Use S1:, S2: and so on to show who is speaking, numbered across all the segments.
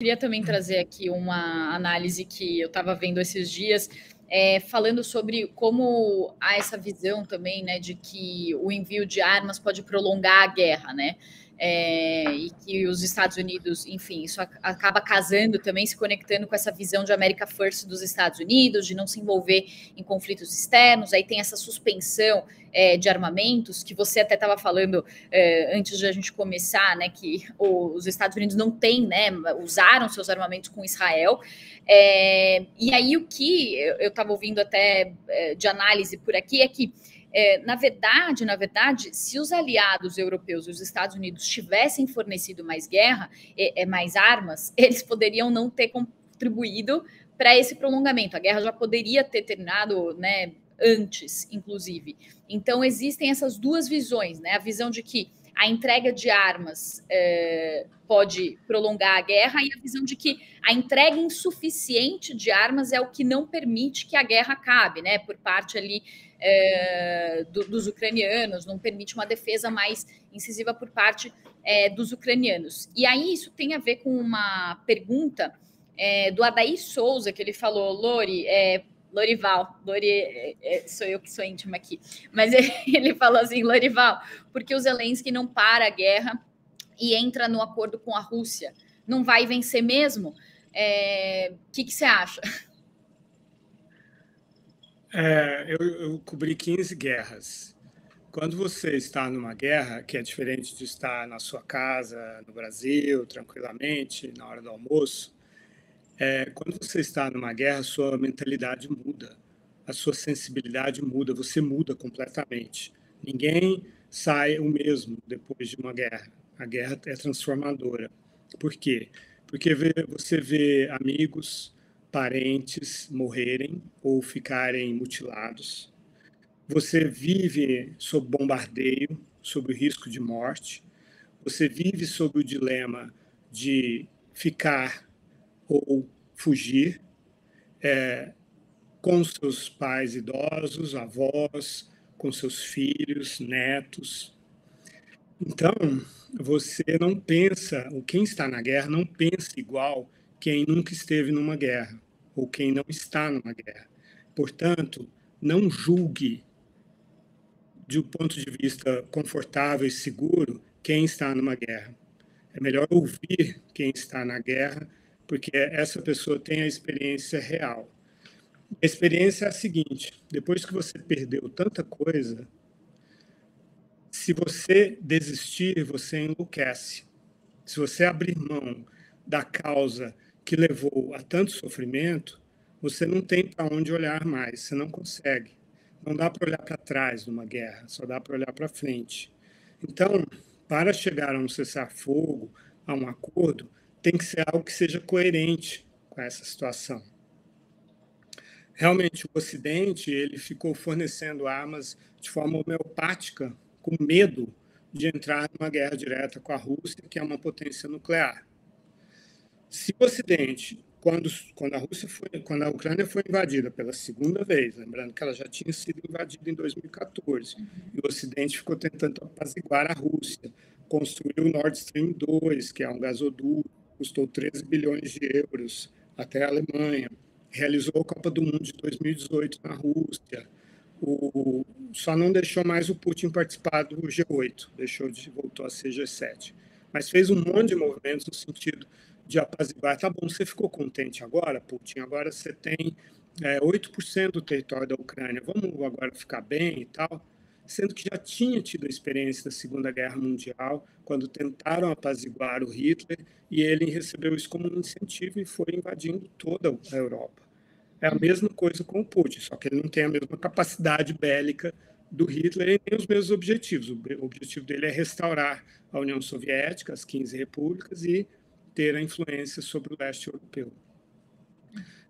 S1: Queria também trazer aqui uma análise que eu estava vendo esses dias, falando sobre como há essa visão também, né, de que o envio de armas pode prolongar a guerra, né? E que os Estados Unidos, enfim, isso acaba casando também, se conectando com essa visão de America First dos Estados Unidos, de não se envolver em conflitos externos. Aí tem essa suspensão de armamentos, que você até estava falando antes de a gente começar, né, que os Estados Unidos não têm, né, usaram seus armamentos com Israel. E aí o que eu estava ouvindo até de análise por aqui é que na verdade, se os aliados europeus e os Estados Unidos tivessem fornecido mais mais armas, eles poderiam não ter contribuído para esse prolongamento. A guerra já poderia ter terminado, né, antes, inclusive. Então, existem essas duas visões, né? A visão de que a entrega de armas pode prolongar a guerra e a visão de que a entrega insuficiente de armas é o que não permite que a guerra acabe, né? Por parte ali dos ucranianos, não permite uma defesa mais incisiva por parte dos ucranianos. E aí isso tem a ver com uma pergunta do Adair Souza, que ele falou, Lorival, sou eu que sou íntima aqui, mas ele falou assim, Lorival, porque o Zelensky não para a guerra e entra no acordo com a Rússia? Não vai vencer mesmo? O que você acha?
S2: Eu cobri 15 guerras. Quando você está numa guerra, que é diferente de estar na sua casa, no Brasil, tranquilamente, na hora do almoço, quando você está numa guerra, a sua mentalidade muda, a sua sensibilidade muda, você muda completamente. Ninguém sai o mesmo depois de uma guerra. A guerra é transformadora. Por quê? Porque você vê amigos, parentes morrerem ou ficarem mutilados. Você vive sob bombardeio, sob o risco de morte. Você vive sob o dilema de ficar ou fugir com seus pais idosos, avós, com seus filhos, netos. Então, você não pensa, ou quem está na guerra não pensa igual quem nunca esteve numa guerra, ou quem não está numa guerra. Portanto, não julgue, de um ponto de vista confortável e seguro, quem está numa guerra. É melhor ouvir quem está na guerra, porque essa pessoa tem a experiência real. A experiência é a seguinte: depois que você perdeu tanta coisa, se você desistir, você enlouquece. Se você abrir mão da causa que levou a tanto sofrimento, você não tem para onde olhar mais, você não consegue. Não dá para olhar para trás numa guerra, só dá para olhar para frente. Então, para chegar a um cessar-fogo, a um acordo, tem que ser algo que seja coerente com essa situação. Realmente, o Ocidente ele ficou fornecendo armas de forma homeopática, com medo de entrar numa guerra direta com a Rússia, que é uma potência nuclear. Se o Ocidente, quando a Ucrânia foi invadida pela segunda vez, lembrando que ela já tinha sido invadida em 2014, e o Ocidente ficou tentando apaziguar a Rússia, construiu o Nord Stream 2, que é um gasoduto, custou 13 bilhões de euros até a Alemanha, realizou a Copa do Mundo de 2018 na Rússia, só não deixou mais o Putin participar do G8, voltou a ser G7. Mas fez um monte de movimentos no sentido de apaziguar. Tá bom, você ficou contente agora, Putin? Agora você tem 8% do território da Ucrânia. Vamos agora ficar bem e tal? Sendo que já tinha tido a experiência da Segunda Guerra Mundial, quando tentaram apaziguar o Hitler, e ele recebeu isso como um incentivo e foi invadindo toda a Europa. É a mesma coisa com o Putin, só que ele não tem a mesma capacidade bélica do Hitler e nem os mesmos objetivos. O objetivo dele é restaurar a União Soviética, as 15 repúblicas, e ter a influência sobre o leste europeu.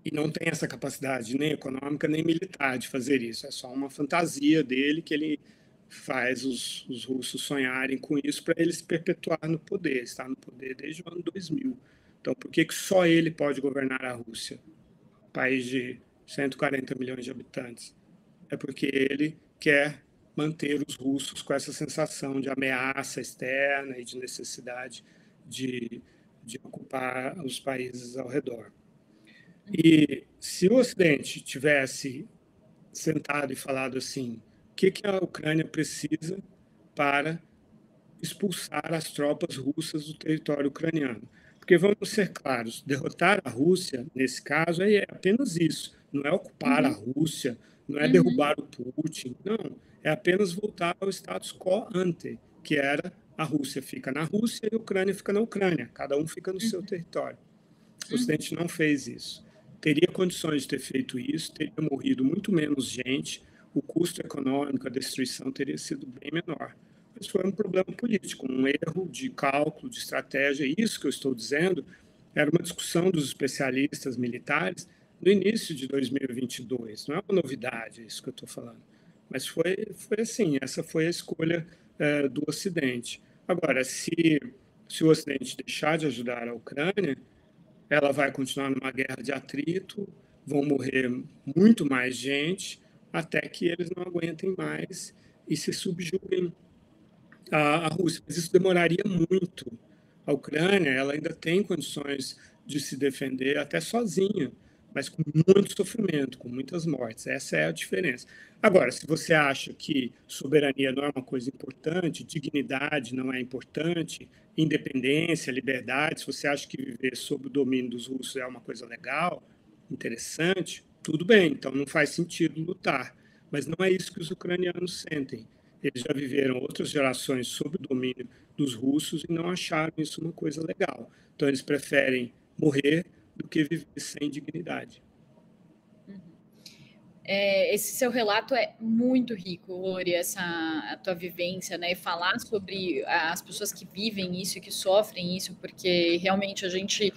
S2: E não tem essa capacidade nem econômica nem militar de fazer isso. É só uma fantasia dele que ele faz os russos sonharem com isso para ele se perpetuar no poder. Está no poder desde o ano 2000. Então, por que só ele pode governar a Rússia? País de 140 milhões de habitantes. É porque ele quer manter os russos com essa sensação de ameaça externa e de necessidade de de ocupar os países ao redor. E se o Ocidente tivesse sentado e falado assim, o que a Ucrânia precisa para expulsar as tropas russas do território ucraniano? Porque vamos ser claros, derrotar a Rússia, nesse caso, é apenas isso. Não é ocupar a Rússia, não é derrubar o Putin, não. É apenas voltar ao status quo ante, que era a Rússia fica na Rússia e a Ucrânia fica na Ucrânia. Cada um fica no seu território. O Ocidente não fez isso. Teria condições de ter feito isso, teria morrido muito menos gente, o custo econômico, a destruição teria sido bem menor. Mas foi um problema político, um erro de cálculo, de estratégia. Isso que eu estou dizendo era uma discussão dos especialistas militares no início de 2022. Não é uma novidade isso que eu estou falando. Mas foi assim, essa foi a escolha do Ocidente. Agora, se o Ocidente deixar de ajudar a Ucrânia, ela vai continuar numa guerra de atrito, vão morrer muito mais gente, até que eles não aguentem mais e se subjuguem à Rússia. Mas isso demoraria muito. A Ucrânia ela ainda tem condições de se defender até sozinha, mas com muito sofrimento, com muitas mortes. Essa é a diferença. Agora, se você acha que soberania não é uma coisa importante, dignidade não é importante, independência, liberdade, se você acha que viver sob o domínio dos russos é uma coisa legal, interessante, tudo bem, então não faz sentido lutar. Mas não é isso que os ucranianos sentem. Eles já viveram outras gerações sob o domínio dos russos e não acharam isso uma coisa legal. Então eles preferem morrer do que viver sem dignidade.
S1: Esse seu relato é muito rico, Lori, a tua vivência, né? E falar sobre as pessoas que vivem isso e que sofrem isso, porque realmente a gente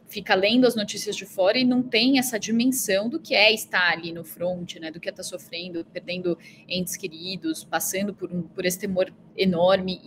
S1: fica lendo as notícias de fora e não tem essa dimensão do que é estar ali no front, né? Do que é estar sofrendo, perdendo entes queridos, passando por esse temor enorme.